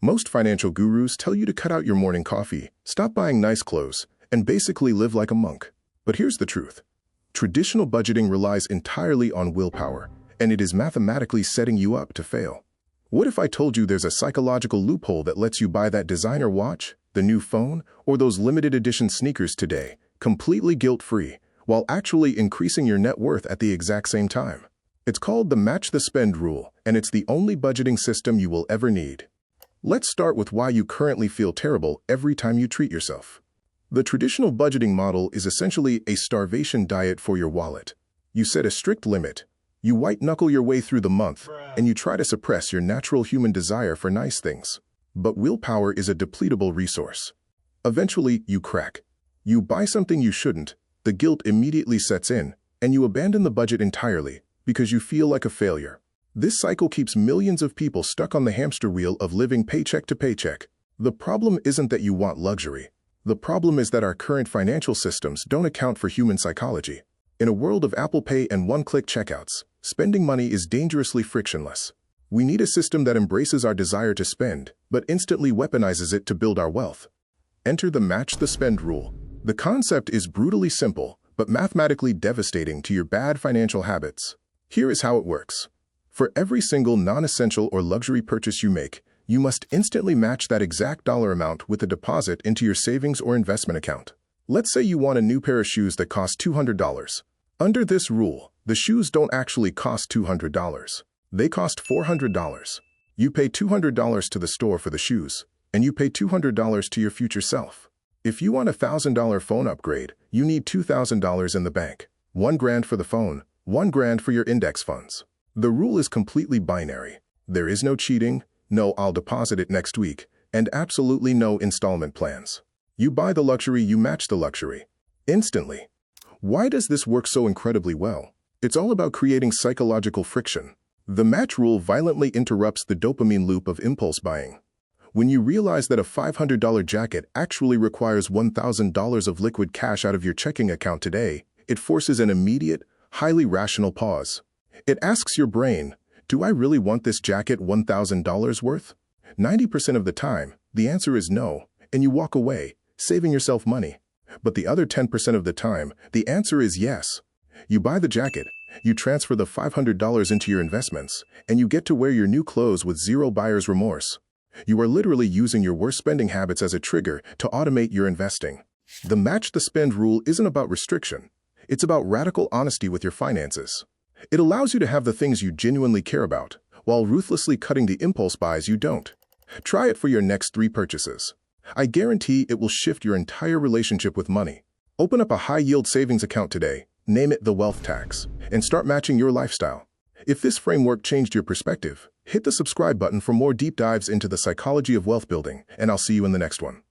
Most financial gurus tell you to cut out your morning coffee, stop buying nice clothes, and basically live like a monk. But here's the truth. Traditional budgeting relies entirely on willpower, and it is mathematically setting you up to fail. What if I told you there's a psychological loophole that lets you buy that designer watch, the new phone, or those limited edition sneakers today, completely guilt-free, while actually increasing your net worth at the exact same time? It's called the Match the Spend rule, and it's the only budgeting system you will ever need. Let's start with why you currently feel terrible every time you treat yourself. The traditional budgeting model is essentially a starvation diet for your wallet. You set a strict limit, you white-knuckle your way through the month, and you try to suppress your natural human desire for nice things. But willpower is a depletable resource. Eventually, you crack. You buy something you shouldn't, the guilt immediately sets in, and you abandon the budget entirely because you feel like a failure. This cycle keeps millions of people stuck on the hamster wheel of living paycheck to paycheck. The problem isn't that you want luxury. The problem is that our current financial systems don't account for human psychology. In a world of Apple Pay and one-click checkouts, spending money is dangerously frictionless. We need a system that embraces our desire to spend, but instantly weaponizes it to build our wealth. Enter the Match the Spend rule. The concept is brutally simple, but mathematically devastating to your bad financial habits. Here is how it works. For every single non-essential or luxury purchase you make, you must instantly match that exact dollar amount with a deposit into your savings or investment account. Let's say you want a new pair of shoes that cost $200. Under this rule, the shoes don't actually cost $200. They cost $400. You pay $200 to the store for the shoes, and you pay $200 to your future self. If you want a $1,000 phone upgrade, you need $2,000 in the bank. $1,000 for the phone, $1,000 for your index funds. The rule is completely binary. There is no cheating, no I'll deposit it next week, and absolutely no installment plans. You buy the luxury, you match the luxury. Instantly. Why does this work so incredibly well? It's all about creating psychological friction. The match rule violently interrupts the dopamine loop of impulse buying. When you realize that a $500 jacket actually requires $1,000 of liquid cash out of your checking account today, it forces an immediate, highly rational pause. It asks your brain, do I really want this jacket $1,000 worth? 90% of the time, the answer is no, and you walk away, saving yourself money. But the other 10% of the time, the answer is yes. You buy the jacket, you transfer the $500 into your investments, and you get to wear your new clothes with zero buyer's remorse. You are literally using your worst spending habits as a trigger to automate your investing. The Match the Spend rule isn't about restriction. It's about radical honesty with your finances. It allows you to have the things you genuinely care about, while ruthlessly cutting the impulse buys you don't. Try it for your next 3 purchases. I guarantee it will shift your entire relationship with money. Open up a high-yield savings account today, name it the Wealth Tax, and start matching your lifestyle. If this framework changed your perspective, hit the subscribe button for more deep dives into the psychology of wealth building, and I'll see you in the next one.